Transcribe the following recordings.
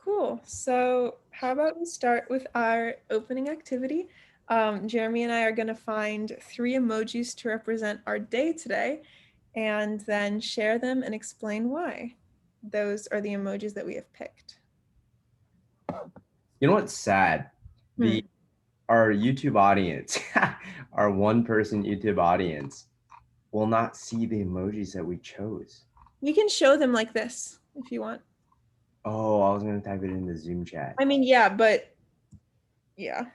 Cool. So, how about we start with our opening activity? Jeremy and I are going to find three emojis to represent our day today and then share them and explain why. Those are the emojis that we have picked. You know what's sad? Hmm. The Our YouTube audience, our one-person YouTube audience, will not see the emojis that we chose. You can show them like this if you want. Oh, I was gonna type it in the Zoom chat. I mean, yeah, but yeah,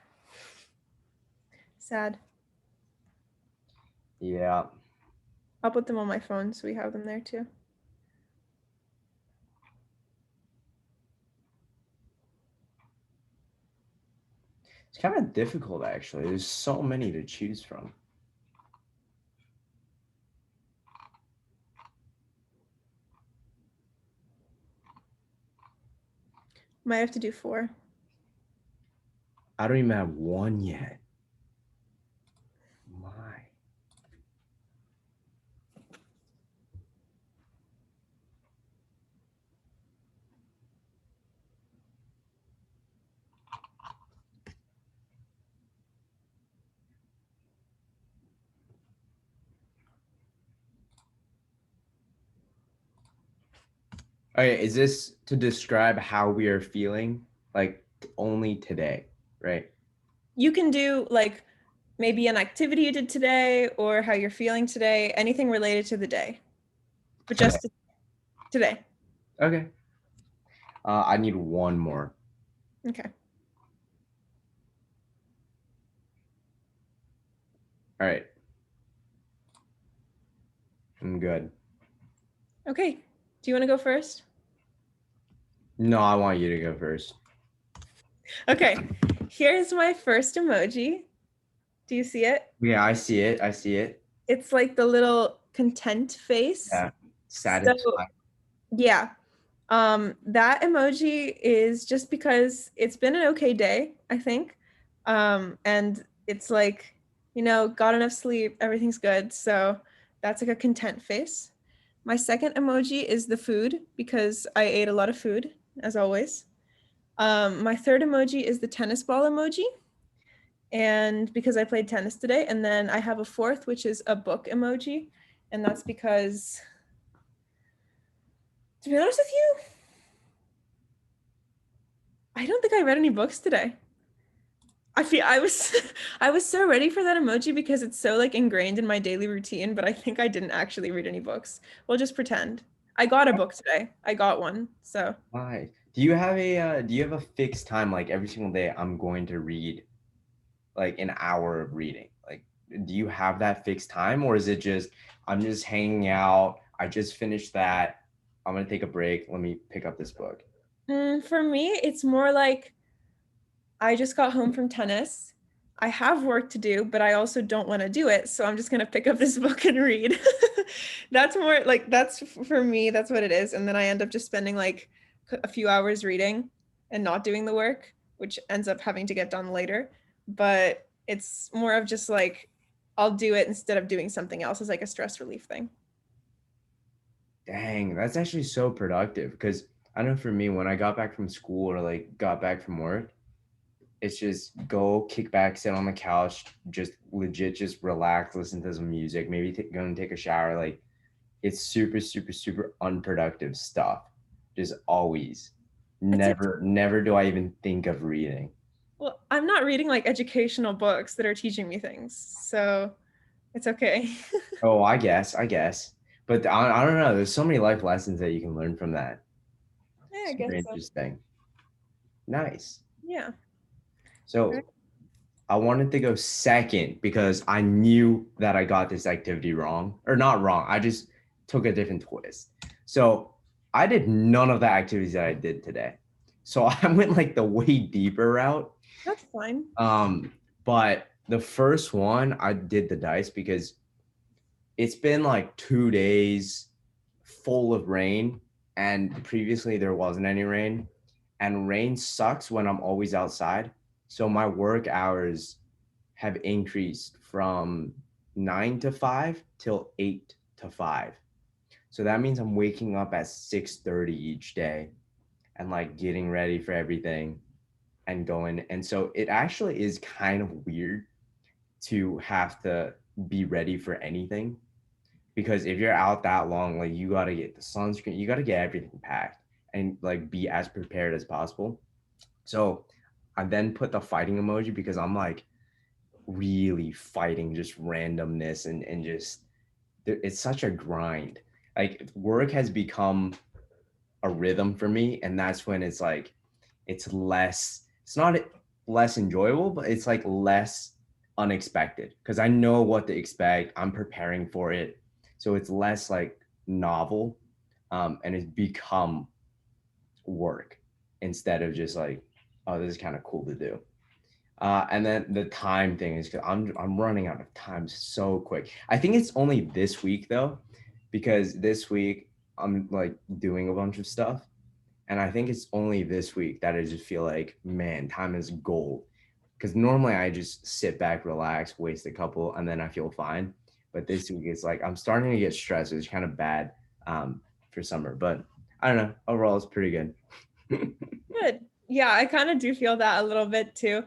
sad. Yeah. I'll put them on my phone so we have them there too. It's kind of difficult actually. There's so many to choose from. Might have to do four. I don't even have one yet. My. Okay, is this to describe how we are feeling? Like only today, right? You can do like maybe an activity you did today or how you're feeling today, anything related to the day, but Today. just today. Okay. I need one more. Okay. All right. I'm good. Okay. Do you want to go first? No, I want you to go first. Okay. Here's my first emoji. Do you see it? Yeah, I see it. I see it. It's like the little content face. Yeah. So, Satisfied. yeah. That emoji is just because it's been an okay day, I think. And it's like, got enough sleep, everything's good. So that's like a content face. My second emoji is the food because I ate a lot of food, as always. My third emoji is the tennis ball emoji, and because I played tennis today. And then I have a fourth, which is a book emoji, and that's because, to be honest with you, I don't think I read any books today. I was I was so ready for that emoji because it's so like ingrained in my daily routine, but I think I didn't actually read any books. We'll just pretend. I got a book today. I got one. So, Why? Do you have a fixed time like every single day I'm going to read like an hour of reading? Like do you have that fixed time or is it just I'm just hanging out, I just finished that, I'm gonna take a break, let me pick up this book. for me, it's more like I just got home from tennis. I have work to do, but I also don't want to do it, so I'm just going to pick up this book and read. That's more like that's for me, that's what it is. And then I end up just spending like a few hours reading and not doing the work, which ends up having to get done later. But it's more of just like I'll do it instead of doing something else as like a stress relief thing. Dang, that's actually so productive because I know for me when I got back from school or like got back from work, it's just go kick back, sit on the couch, just legit just relax, listen to some music, maybe go and take a shower. Like it's super, super, super unproductive stuff. Just always. It's a Never do I even think of reading. well, I'm not reading like educational books that are teaching me things, so it's okay. Oh, I guess. But I don't know. There's so many life lessons that you can learn from that. Yeah, I Super guess so. interesting. Nice. Yeah. So I wanted to go second because I knew that I got this activity wrong, or not wrong. I just took a different twist. So I did none of the activities that I did today. So I went like the way deeper route. That's fine. Um, but the first one I did the dice because it's been like 2 days full of rain, and previously there wasn't any rain. And rain sucks when I'm always outside. So my work hours have increased from 9 to 5 till 8 to 5. So that means I'm waking up at 6:30 each day. and like getting ready for everything and going. And so it actually is kind of weird to have to be ready for anything, because if you're out that long, like you got to get the sunscreen, you got to get everything packed and like be as prepared as possible. So I then put the fighting emoji because I'm like really fighting just randomness and just it's such a grind. Like work has become a rhythm for me, and that's when it's like it's not less enjoyable, but it's like less unexpected because I know what to expect. I'm preparing for it. So it's less like novel, and it's become work instead of just like, oh, this is kind of cool to do. And then the time thing is because I'm running out of time so quick. I think it's only this week though, because this week I'm like doing a bunch of stuff, and I think it's only this week that I just feel like, man, time is gold. Because normally I just sit back, relax, waste a couple, and then I feel fine. But this week it's like I'm starting to get stressed. It's kind of bad for summer, but I don't know. Overall, it's pretty good. Good. Yeah, I kind of do feel that a little bit too.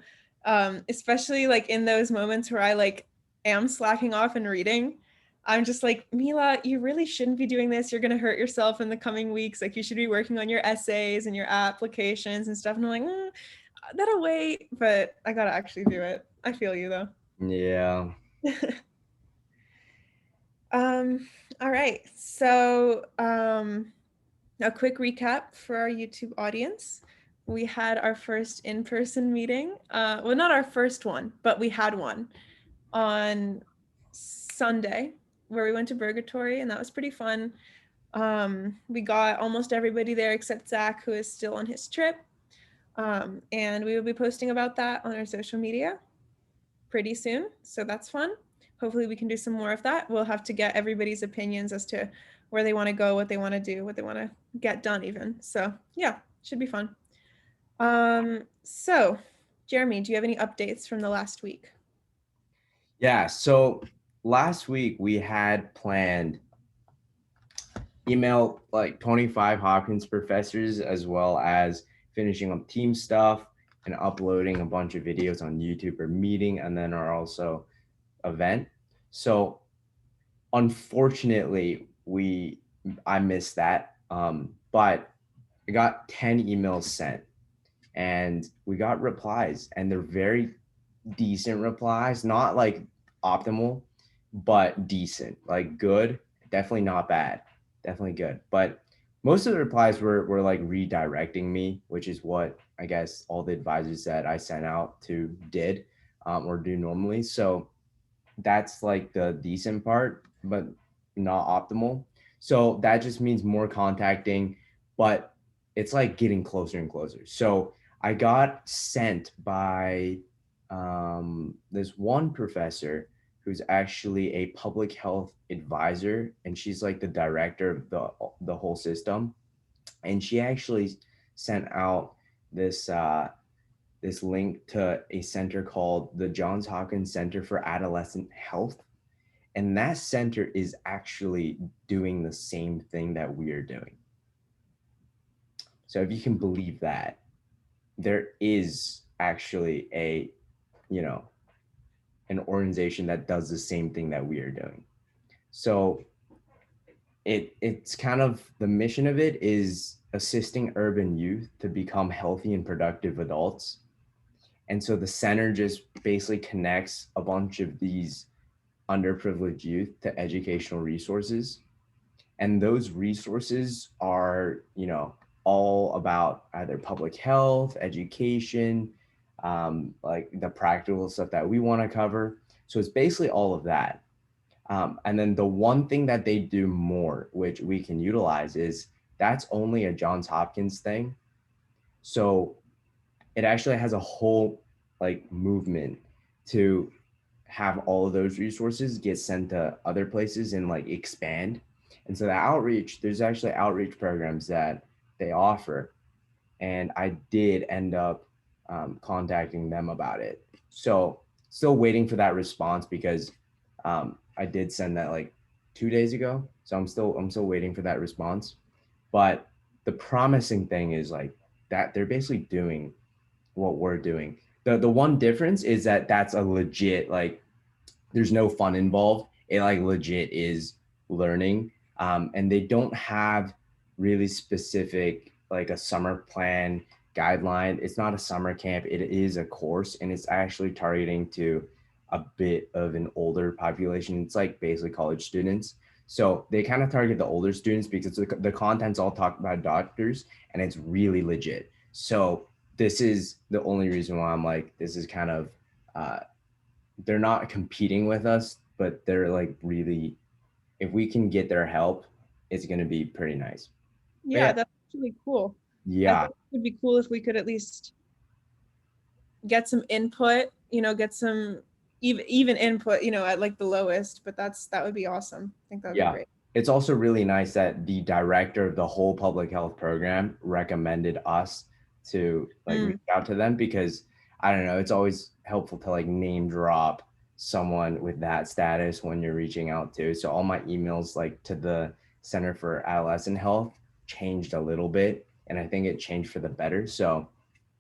Especially like in those moments where I like am slacking off and reading. I'm just like, Mila, you really shouldn't be doing this. You're gonna hurt yourself in the coming weeks. Like you should be working on your essays and your applications and stuff. And I'm like, that'll wait, but I gotta actually do it. I feel you though. Yeah. Um, all right. So a quick recap for our YouTube audience. We had our first in-person meeting. Well, not our first one, but we had one on Sunday where we went to Burgatory, and that was pretty fun. We got almost everybody there except Zach, who is still on his trip. And we will be posting about that on our social media pretty soon. So that's fun. Hopefully, we can do some more of that. We'll have to get everybody's opinions as to where they want to go, what they want to do, what they want to get done, even. So, yeah, should be fun. So, Jeremy, do you have any updates from the last week? Yeah. So last week we had planned email like 25 Hopkins professors, as well as finishing up team stuff and uploading a bunch of videos on YouTube or meeting, and then our also event. So unfortunately, I missed that. But I got 10 emails sent, and we got replies, and they're very decent replies, not like optimal, but decent, like good, definitely not bad, definitely good. But most of the replies were like redirecting me, which is what I guess all the advisors that I sent out to did, or do normally. So that's like the decent part, but not optimal. So that just means more contacting, but it's like getting closer and closer. So I got sent by this one professor who's actually a public health advisor, and she's like the director of the whole system. And she actually sent out this this link to a center called the Johns Hopkins Center for Adolescent Health. And that center is actually doing the same thing that we are doing. So if you can believe that, there is actually you know, an organization that does the same thing that we are doing. So it's kind of the mission of it is assisting urban youth to become healthy and productive adults. And so the center just basically connects a bunch of these underprivileged youth to educational resources. And those resources are, all about either public health, education, like the practical stuff that we want to cover. So it's basically all of that. And then the one thing that they do more, which we can utilize, is that's only a Johns Hopkins thing. So it actually has a whole like movement to have all of those resources get sent to other places and like expand. And so the outreach, there's actually outreach programs that they offer. And I did end up contacting them about it. So still waiting for that response because I did send that like 2 days ago. So I'm still waiting for that response. But the promising thing is like that they're basically doing what we're doing. The one difference is that that's a legit, like, there's no fun involved. It like legit is learning. And they don't have really specific like a summer plan guideline. It's not a summer camp. It is a course, and it's actually targeting to a bit of an older population. It's like basically college students. So they kind of target the older students because the content's all talk about doctors, and it's really legit. So this is the only reason why I'm like, this is kind of uh, they're not competing with us, but they're like really, if we can get their help, it's going to be pretty nice. But Yeah, yeah, that's really cool. I yeah, think it would be cool if we could at least get some input, get some even input, at like the lowest, but that would be awesome. I think that would be yeah. great. It's also really nice that the director of the whole public health program recommended us to like reach Mm, out to them because I don't know, it's always helpful to like name drop someone with that status when you're reaching out to. So all my emails like to the Center for Adolescent Health changed a little bit, and I think it changed for the better. So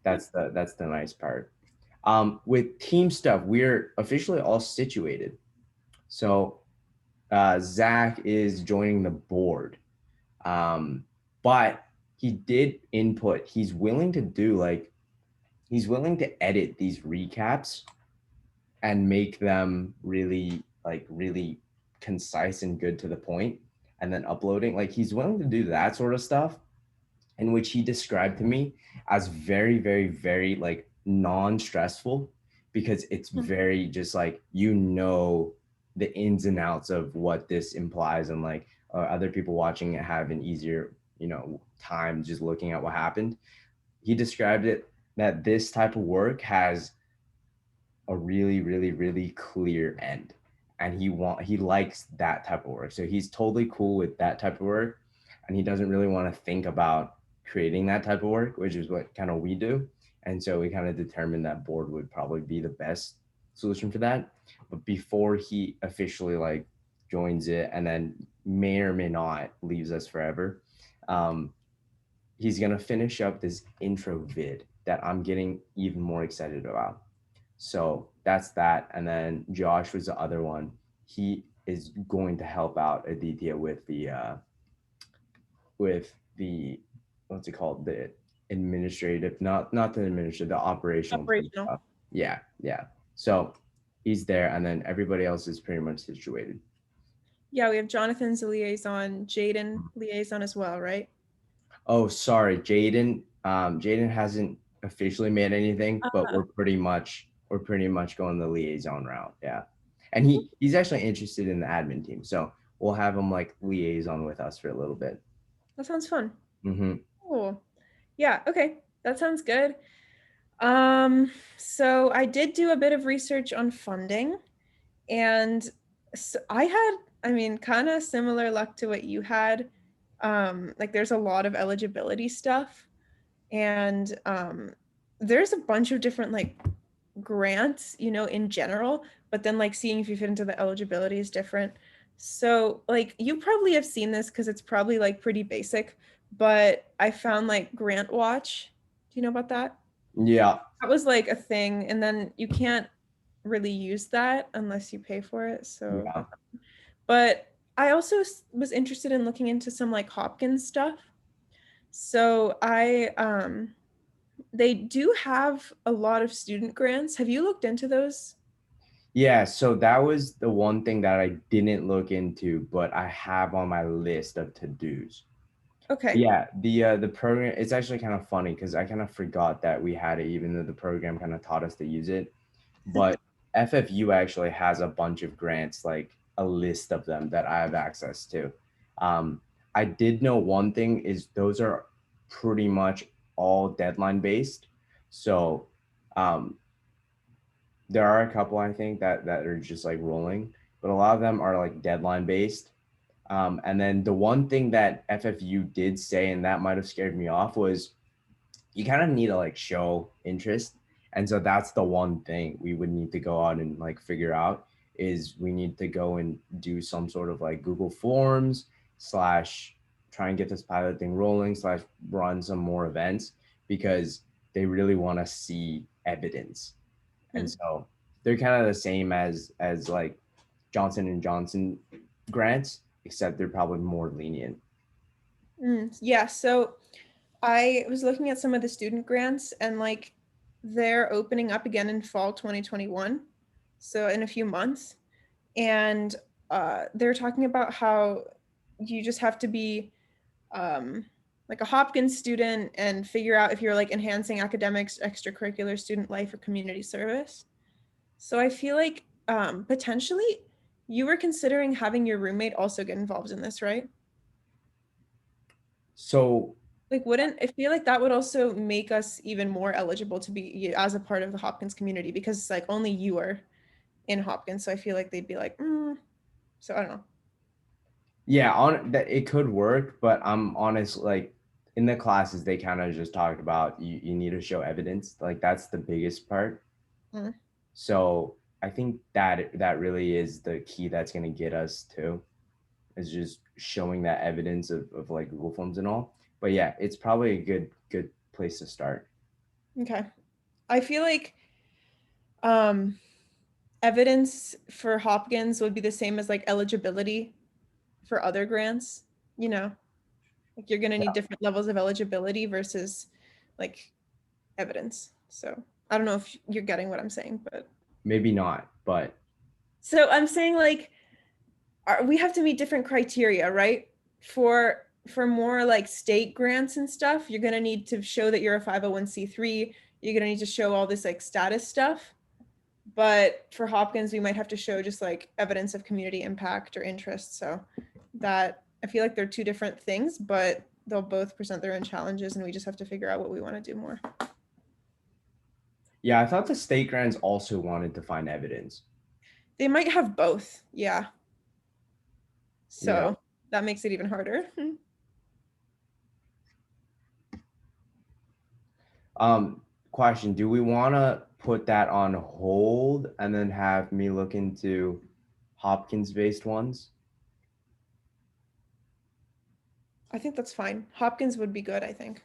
that's the nice part. With team stuff, we're officially all situated. So Zach is joining the board, um, but he did input. He's willing to edit these recaps and make them really concise and good to the point, and then uploading. Like he's willing to do that sort of stuff, in which he described to me as very, very, very like non-stressful because it's mm, very just like, the ins and outs of what this implies, and like other people watching it have an easier, time just looking at what happened. He described it that this type of work has a really, really, really clear end, and he likes that type of work. So he's totally cool with that type of work, and he doesn't really want to think about creating that type of work, which is what kind of we do. And so we kind of determined that board would probably be the best solution for that. But before he officially like joins it and then may or may not leaves us forever, um, he's gonna finish up this intro vid that I'm getting even more excited about. So that's that. And then Josh was the other one. He is going to help out Aditya with the what's it called? The administrative, not the administrative, the operational operational. stuff. Yeah, yeah. So he's there, and then everybody else is pretty much situated. Yeah, we have Jonathan's a liaison, Jaden liaison as well, right? Oh, sorry, Jaden. Jaden hasn't officially made anything, but Uh, we're pretty much going the liaison route. Yeah, and he's actually interested in the admin team, so we'll have him like liaison with us for a little bit. that sounds fun. Hmm. Cool. Yeah, okay. That sounds good. So I did do a bit of research on funding, and so I mean, kind of similar luck to what you had. Like there's a lot of eligibility stuff, and there's a bunch of different like grants, in general, but then like seeing if you fit into the eligibility is different. So like you probably have seen this because it's probably like pretty basic, but I found like Grant Watch. Do you know about that? Yeah, That was like a thing, and then you can't really use that unless you pay for it. So yeah. but I also was interested in looking into some like Hopkins stuff. So they do have a lot of student grants. Have you looked into those? Yeah, so that was the one thing that I didn't look into, but I have on my list of to-dos. Okay. Yeah, the program, it's actually kind of funny because I kind of forgot that we had it, even though the program kind of taught us to use it. But FFU actually has a bunch of grants, like a list of them that I have access to. Um, I did know one thing is those are pretty much all deadline based. So um, there are a couple I think that are just like rolling, but a lot of them are like deadline based. And then the one thing that FFU did say, and that might have scared me off, was you kind of need to like show interest. And so that's the one thing we would need to go out and like figure out is we need to go and do some sort of like Google Forms slash try and get this pilot thing rolling slash run some more events because they really want to see evidence. And Hmm. so they're kind of the same as like Johnson and Johnson grants, except they're probably more lenient. Yeah, so I was looking at some of the student grants and like they're opening up again in fall 2021. So in a few months. And they're talking about how you just have to be um, like a Hopkins student and figure out if you're like enhancing academics, extracurricular student life, or community service. So I feel like potentially you were considering having your roommate also get involved in this, right? So Like, wouldn't I feel like that would also make us even more eligible to be as a part of the Hopkins community because like only you are in Hopkins. So I feel like they'd be like, so I don't know. yeah, on that it could work, but I'm honest, like in the classes they kind of just talked about you need to show evidence. Like that's the biggest part. Mm. So I think that really is the key that's gonna get us to is just showing that evidence of like Google Forms and all. But yeah, it's probably a good place to start. Okay. I feel like um evidence for Hopkins would be the same as like eligibility for other grants, you know, like you're going to need different levels of eligibility versus like evidence. So I don't know if you're getting what I'm saying, but Maybe not, but so I'm saying like we have to meet different criteria, right? For more like state grants and stuff, you're going to need to show that you're a 501c3. You're going to need to show all this like status stuff. But for Hopkins, we might have to show just like evidence of community impact or interest. So that I feel like they're two different things, but they'll both present their own challenges, and we just have to figure out what we want to do more. yeah, I thought the state grants also wanted to find evidence. They might have both, yeah. Yeah. So that makes it even harder. Question, do we want to put that on hold and then have me look into Hopkins based ones? I think that's fine. Hopkins would be good, I think.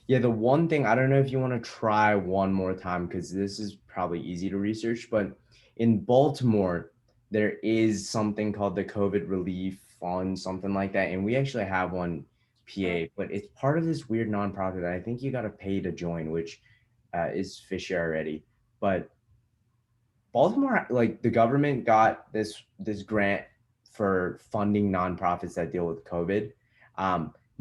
Yeah, the one thing I don't know if you want to try one more time because this is probably easy to research, but in Baltimore, there is something called the COVID Relief Fund, something like that. And we actually have one PA, but it's part of this weird nonprofit that I think you got to pay to join, which is fishy already. But Baltimore, like the government got this grant for funding nonprofits that deal with COVID.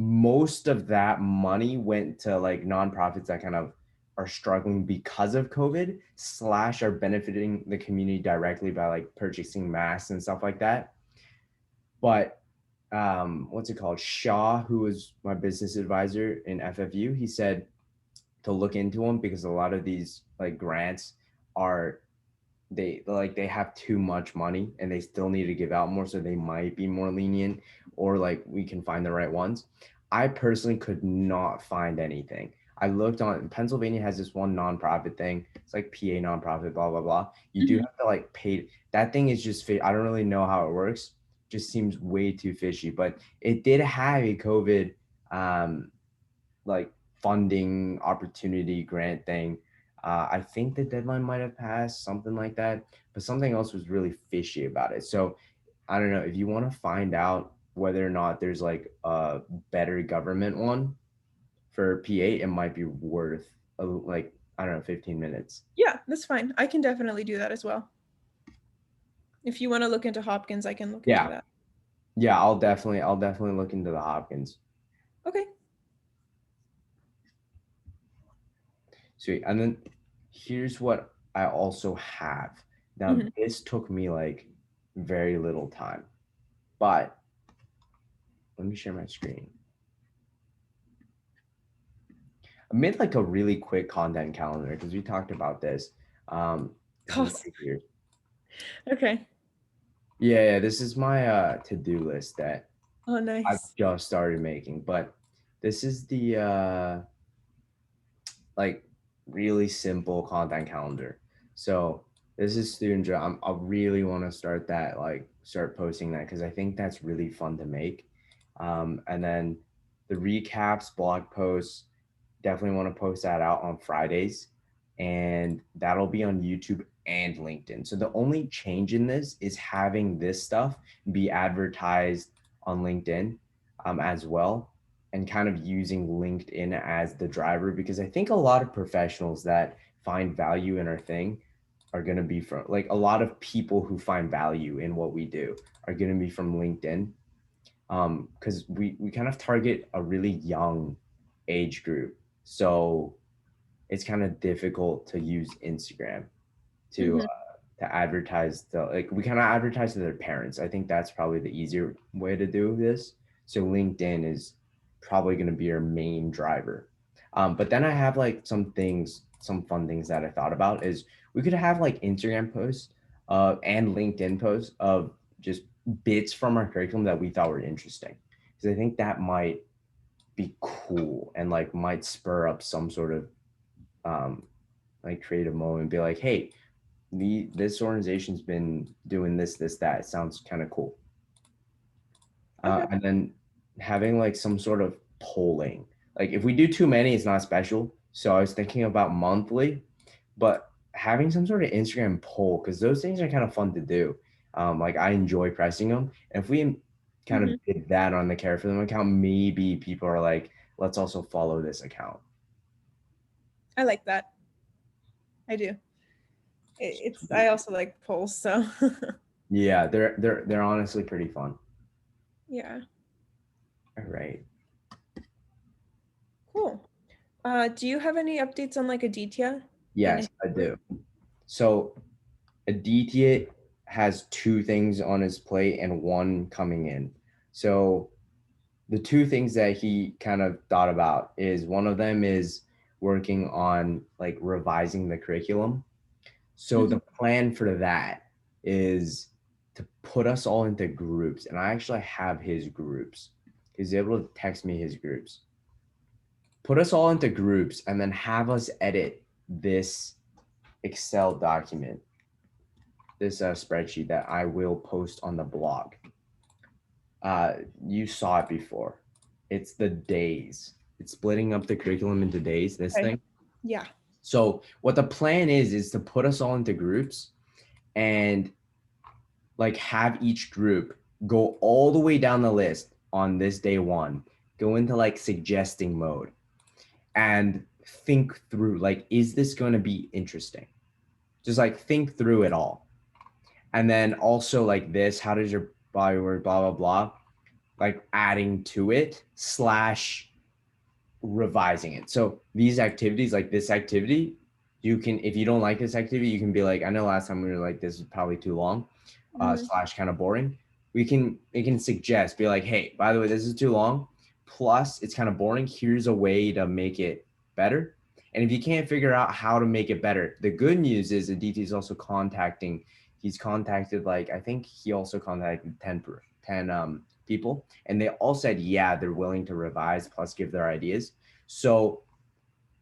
Most of that money went to like nonprofits that kind of are struggling because of COVID slash are benefiting the community directly by like purchasing masks and stuff like that. But what's it called? Shaw, who was my business advisor in FFU, he said to look into them because a lot of these like grants are they have too much money and they still need to give out more, so they might be more lenient, or like we can find the right ones. I personally could not find anything. I looked on Pennsylvania has this one nonprofit thing. It's like PA nonprofit, blah blah blah. You do Mhm. have to like pay. That thing is just I don't really know how it works. Just seems way too fishy. But it did have a COVID um, like funding opportunity grant thing. I think the deadline might have passed, something like that, but something else was really fishy about it. So I don't know if you want to find out whether or not there's like a better government one for PA, it might be worth like I don't know 15 minutes. Yeah, that's fine. I can definitely do that as well. If you want to look into Hopkins, I can look into Yeah, that. yeah, I'll definitely look into the Hopkins. Okay. Sweet. And then here's what I also have. Now, Mhm. this took me like very little time, but let me share my screen. I made like a really quick content calendar because we talked about this. This is Awesome. right here. Okay. Yeah, this is my to-do list that Oh, I've nice. just started making, but this is the like really simple content calendar. So this is student job. I really want to start that, like start posting that because I think that's really fun to make. And then the recaps, blog posts, definitely want to post that out on Fridays, and that'll be on YouTube and LinkedIn. So the only change in this is having this stuff be advertised on LinkedIn as well, and kind of using LinkedIn as the driver, because I think a lot of professionals that find value in our thing are going to be from, like, a lot of people who find value in what we do are going to be from LinkedIn, because we kind of target a really young age group, so it's kind of difficult to use Instagram to Hmm. advertise. The like we kind of advertise to their parents. I think that's probably the easier way to do this. So LinkedIn is probably going to be our main driver. But then I have like some fun things that I thought about is we could have like Instagram posts and LinkedIn posts of just bits from our curriculum that we thought were interesting, because I think that might be cool and like might spur up some sort of um, like creative moment. Be like, hey, this organization's been doing this, that. It sounds kind of cool. Okay. And then having like some sort of polling. Like if we do too many, it's not special. So I was thinking about monthly, but having some sort of Instagram poll, because those things are kind of fun to do. Like I enjoy pressing them. And if we kind of Hmm. did that on the Care for Them account, maybe people are like, let's also follow this account. I like that. I do. It's I also like polls, so Yeah, they're honestly pretty fun. yeah, All right. cool. Do you have any updates on like Aditya and Yes, his I group? do. So Aditya has two things on his plate and one coming in. So the two things that he kind of thought about is, one of them is working on like revising the curriculum. So Hmm. the plan for that is to put us all into groups. And I actually have his groups. He's able to text me his groups. Put us all into groups and then have us edit this Excel document, this spreadsheet that I will post on the blog. Uh, you saw it before. It's the days. It's splitting up the curriculum into days, this Okay. thing. Yeah. So what the plan is to put us all into groups and like have each group go all the way down the list on this day one, go into like suggesting mode and think through, like, is this going to be interesting? Just like think through it all. And then also like this, how does your body work, blah, blah, blah, like adding to it slash revising it. So these activities, like this activity, you can, if you don't like this activity, you can be like, I know last time we were like, this is probably too long, Hmm. slash kind of boring. It can suggest, be like, hey, by the way, this is too long. Plus, it's kind of boring. Here's a way to make it better. And if you can't figure out how to make it better, the good news is Aditi is also contacting. He's contacted, like, I think he also contacted 10 people, and they all said, yeah, they're willing to revise plus give their ideas. So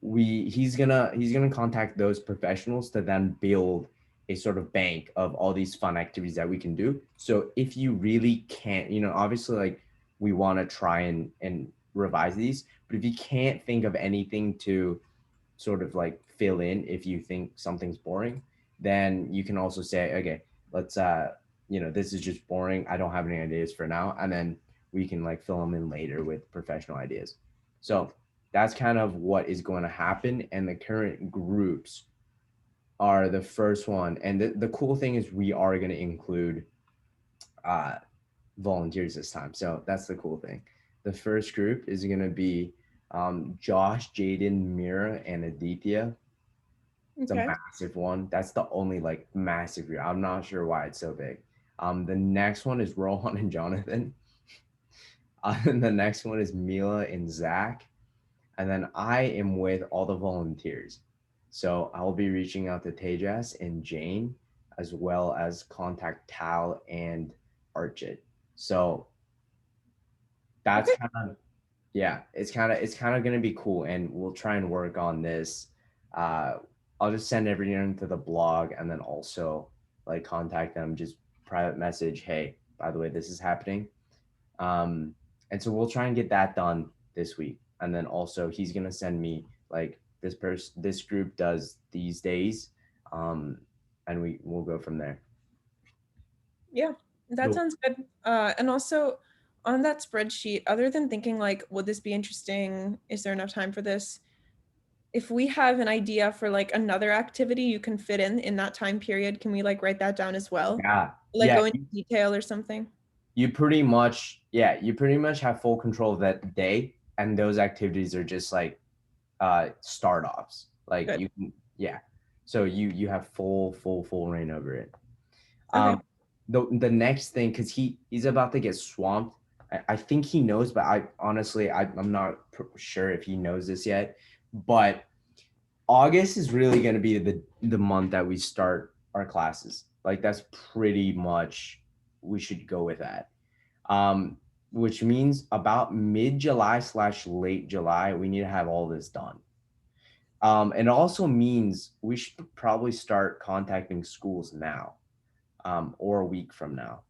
he's gonna contact those professionals to then build a sort of bank of all these fun activities that we can do. So if you really can't, obviously, like, we want to try and revise these, but if you can't think of anything to sort of like fill in, if you think something's boring, then you can also say, okay, let's this is just boring, I don't have any ideas for now, and then we can like fill them in later with professional ideas. So that's kind of what is going to happen, and the current groups are the first one. And the cool thing is we are going to include uh volunteers this time, so that's the cool thing. The first group is going to be Josh, Jaden, Mira, and Aditya. It's a Okay. massive one. That's the only like massive group. I'm not sure why it's so big. The next one is Rohan and Jonathan. And the next one is Mila and Zach. And then I am with all the volunteers. So I'll be reaching out to Tejas and Jane, as well as contact Tal and Archit. So that's Okay. kind of, yeah, it's kind of gonna be cool, and we'll try and work on this. Uh, I'll just send everything to the blog, and then also like contact them, just private message, hey, by the way, this is happening. And so we'll try and get that done this week. and then also he's gonna send me like this group does these days, um, and we'll go from there. Yeah, that So sounds good. And also on that spreadsheet, other than thinking like, would this be interesting? Is there enough time for this? If we have an idea for like another activity you can fit in that time period, can we like write that down as well? yeah, Like yeah, go into detail or something? you pretty much yeah you pretty much have full control of that day, and those activities are just like start offs. Like Good. you can yeah, so you have full reign over it. Okay. Um, the next thing, because he's about to get swamped. I think he knows, but I honestly I'm not sure if he knows this yet. But August is really going to be the month that we start our classes. Like that's pretty much we should go with that. Which means about mid July / late July, we need to have all this done. And it also means we should probably start contacting schools now, or a week from now.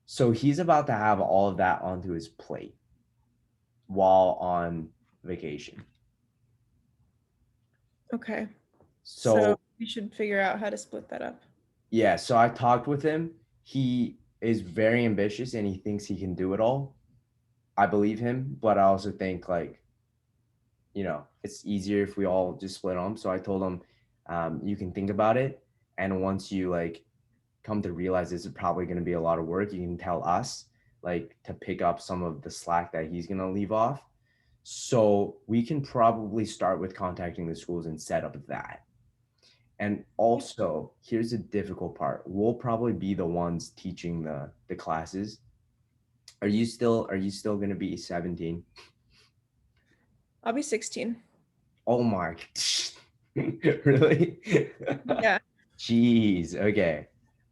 So he's about to have all of that onto his plate while on vacation. Okay. So So we should figure out how to split that up. yeah, so I talked with him. He is very ambitious and he thinks he can do it all. I believe him, but I also think like, it's easier if we all just split them. So I told him, you can think about it, and once you like come to realize this is probably going to be a lot of work, you can tell us like to pick up some of the slack that he's going to leave off. So we can probably start with contacting the schools and set up that. And also, here's the difficult part. We'll probably be the ones teaching the classes. Are you still going to be 17? I'll be 16. Oh my. Really? Yeah. Jeez. Okay.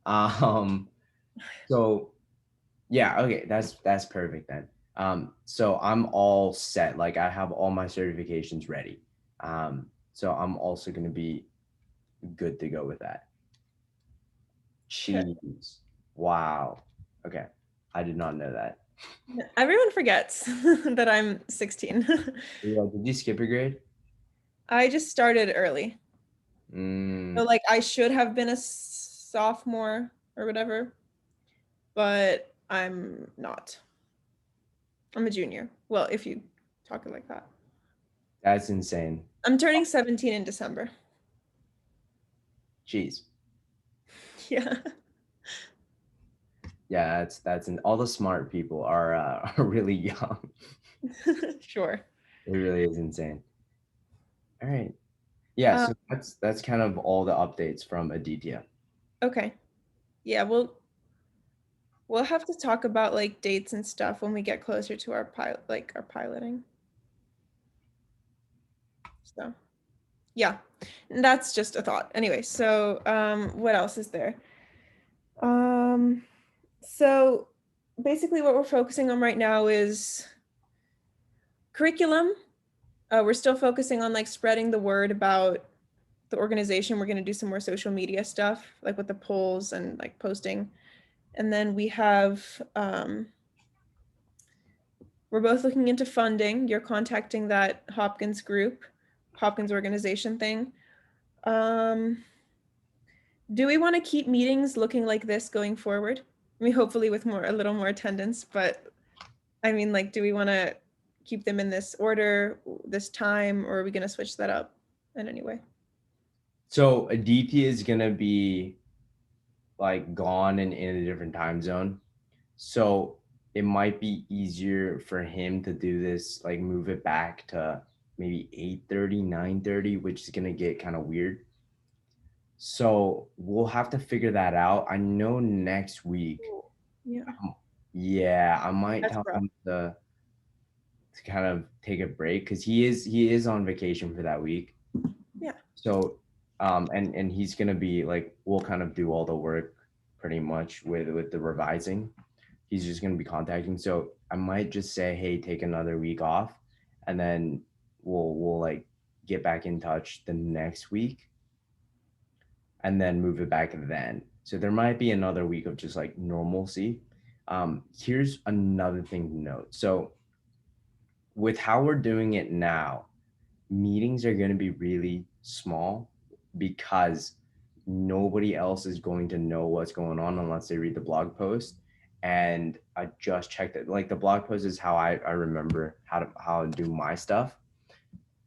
Um so yeah, okay, that's perfect then. So I'm all set. Like I have all my certifications ready. So I'm also going to be good to go with that. Okay. Jeez. Wow. Okay. I did not know that. Everyone forgets that I'm 16. Yeah, did you skip a grade? I just started early. So Mm, like I should have been a sophomore or whatever, but I'm not. I'm a junior. Well, if you talk it like that. that's insane. I'm turning 17 in December. Jeez. Yeah. Yeah, that's all the smart people are are really young. Sure. It really is insane. All right. Yeah, Um, so that's kind of all the updates from Aditya. okay. Yeah, we'll have to talk about like dates and stuff when we get closer to our our piloting. So, yeah. And that's just a thought. Anyway, so what else is there? Um so basically what we're focusing on right now is curriculum. We're still focusing on like spreading the word about the organization. We're going to do some more social media stuff, like with the polls and like posting. And then we have, we're both looking into funding. You're contacting that Hopkins group, Hopkins organization thing. Um, do we want to keep meetings looking like this going forward? I mean, hopefully with a little more attendance, but I mean, like, do we want to keep them in this order, this time, or are we going to switch that up in any way? So Aditya is gonna be like gone and in a different time zone. So it might be easier for him to do this, like move it back to maybe 8:30, 9:30, which is gonna get kind of weird. So we'll have to figure that out. I know next week, Yeah, yeah, I might that's tell rough. him to kind of take a break because he is on vacation for that week. Yeah. So and he's gonna be like we'll kind of do all the work pretty much with the revising. He's just gonna be contacting. So I might just say, hey, take another week off, and then we'll like get back in touch the next week and then move it back then. So there might be another week of just like normalcy. Here's another thing to note. So with how we're doing it now, meetings are going to be really small because nobody else is going to know what's going on unless they read the blog post. And I just checked it. Like the blog post is how I remember how to do my stuff.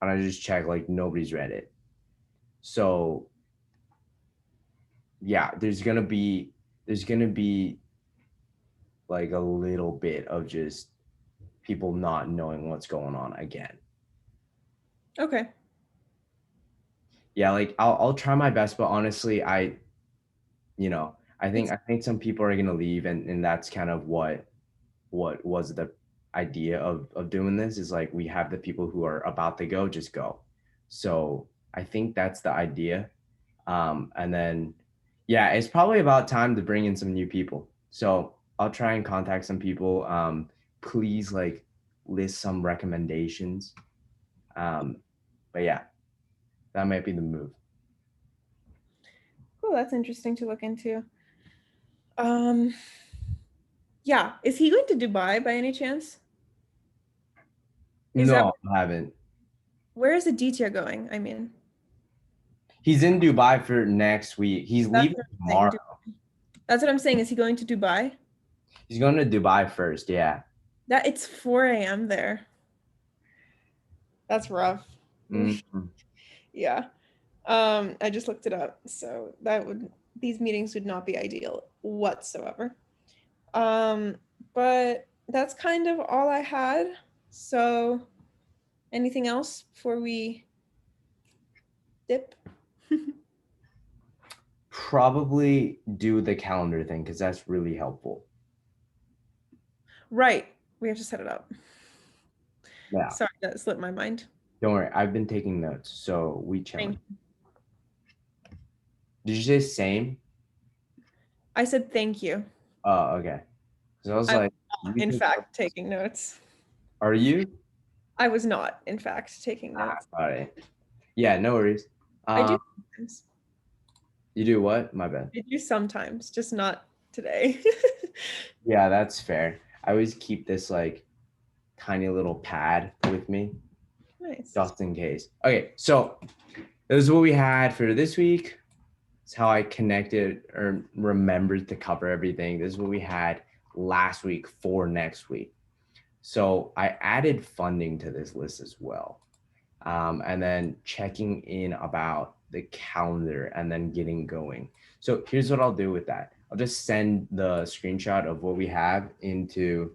And I just checked, like nobody's read it. So yeah, there's gonna be like a little bit of just people not knowing what's going on again. Okay. Yeah, like I'll try my best, but honestly, I think some people are gonna leave, and that's kind of what was the idea of doing this is like we have the people who are about to go just go. So I think that's the idea. And then yeah, it's probably about time to bring in some new people. So I'll try and contact some people. Please like list some recommendations. Um, but yeah, that might be the move. Cool. That's interesting to look into. Um, yeah. Is he going to Dubai by any chance? Is that No, I haven't. where is Aditya going? I mean, He's in Dubai for next week. He's that's leaving what I'm saying. tomorrow. That's what I'm saying. Is he going to Dubai? He's going to Dubai first. Yeah. That it's 4 a.m. there. That's rough. Mhm. Yeah. I just looked it up. So these meetings would not be ideal whatsoever. Um, but that's kind of all I had. So anything else before we dip? Probably do the calendar thing because that's really helpful. Right. We have to set it up. Yeah. Sorry, that slipped my mind. Don't worry. I've been taking notes. So we chilling. Thank Did you say same? I said thank you. Oh, okay. So I was I was like, not, we in take fact, notes. taking notes. Are you? I was not, in fact, taking Ah, notes. got it. Yeah, no worries. I do Um, sometimes. you do what? My bad. I do sometimes, just not today. Yeah, that's fair. I always keep this like tiny little pad with me Nice. just in case. Okay, so this is what we had for this week. It's how I connected or remembered to cover everything. This is what we had last week for next week. So I added funding to this list as well. And then checking in about the calendar and then getting going. So here's what I'll do with that. I'll just send the screenshot of what we have into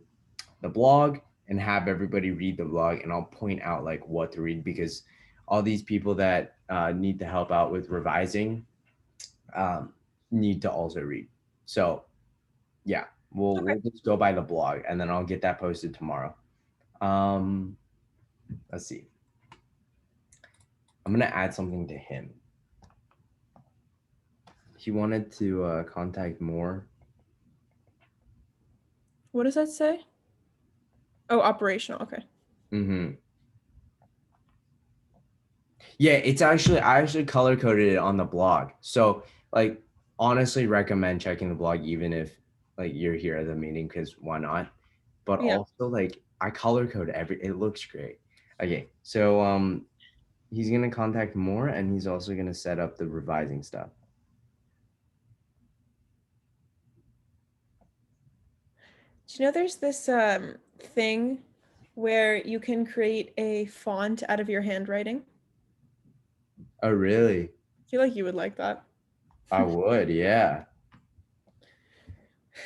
the blog and have everybody read the blog, and I'll point out like what to read because all these people that need to help out with revising um, need to also read. So yeah, we'll Okay. just go by the blog and then I'll get that posted tomorrow. Um, let's see. I'm gonna add something to him. He wanted to contact more. What does that say? Oh, operational. Okay. Mm-hmm. Yeah, I actually color coded it on the blog. So like honestly recommend checking the blog even if like you're here at the meeting because why not? But Yeah. also like I color code it looks great. Okay, so he's gonna contact more and he's also gonna set up the revising stuff. Do you know there's this thing where you can create a font out of your handwriting? Oh really? I feel like you would like that. I would, yeah.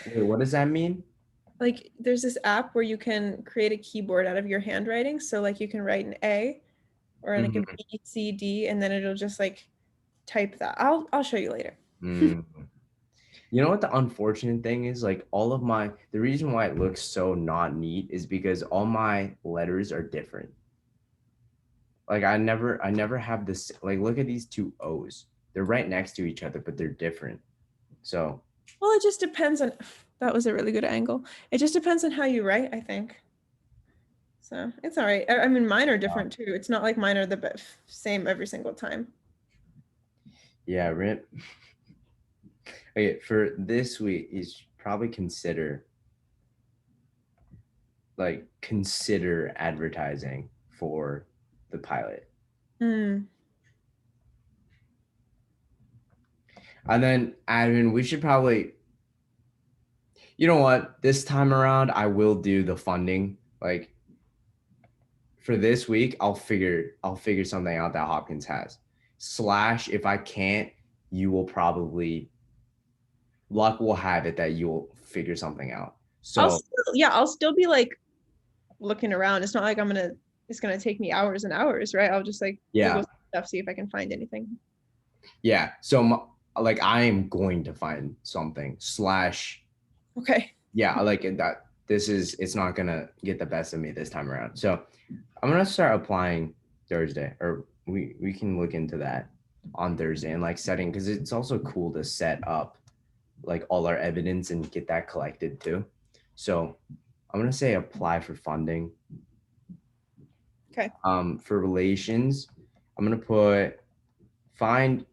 Wait, what does that mean? Like there's this app where you can create a keyboard out of your handwriting. So like you can write an A or like a Mhm. B, C, D, and then it'll just like type that. I'll show you later. Mm. You know what the unfortunate thing is? Like the reason why it looks so not neat is because all my letters are different. Like I never have this, like look at these two O's. They're right next to each other, but they're different. So Well, it just depends on that was a really good angle. It just depends on how you write, I think. So it's all right. I mean, mine are different too. It's not like mine are the same every single time. yeah, rip. Okay, for this week, you should probably consider like consider advertising for the pilot. Mm. And then admin, we should probably, you know what, this time around I will do the funding. Like for this week, I'll figure something out that Hopkins has. Slash, if I can't, you will probably luck will have it that you'll figure something out. So I'll still be like looking around. It's not like it's gonna take me hours and hours, right? I'll just like yeah, Google stuff, see if I can find anything. yeah. So like I am going to find something. Slash, Okay. yeah, I like it that it's not gonna get the best of me this time around. So I'm gonna start applying Thursday, or we can look into that on Thursday and like setting, because it's also cool to set up like all our evidence and get that collected too. So I'm gonna say apply for funding. Okay. For relations, I'm gonna put find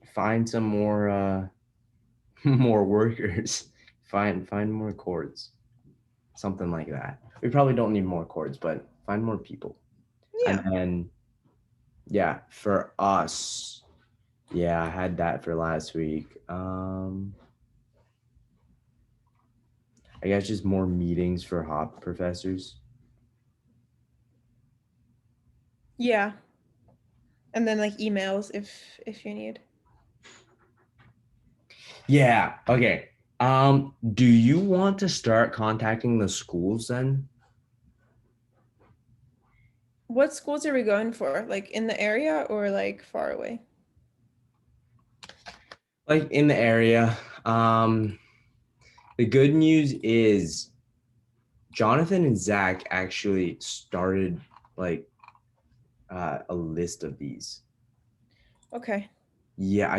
some more more workers. Find more chords. Something like that. We probably don't need more chords, but find more people. And Yeah. then yeah, for us, yeah, I had that for last week. I guess just more meetings for hop professors. Yeah. And then like emails if you need. Yeah. Okay. Do you want to start contacting the schools then? What schools are we going for? Like in the area or like far away? Like in the area. The good news is Jonathan and Zach actually started like a list of these. Okay. Yeah,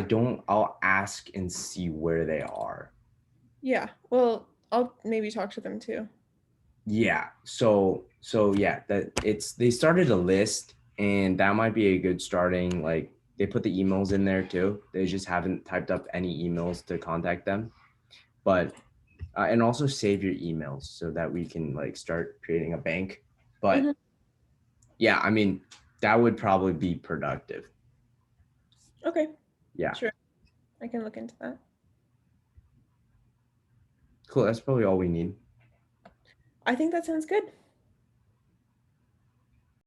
I'll ask and see where they are. Yeah. Well, I'll maybe talk to them too. Yeah. So yeah, that they started a list, and that might be a good starting, like they put the emails in there too. They just haven't typed up any emails to contact them. But and also save your emails so that we can like start creating a bank. But Mhm. yeah, I mean, that would probably be productive. Okay. Yeah. Sure. I can look into that. Cool. That's probably all we need. I think that sounds good.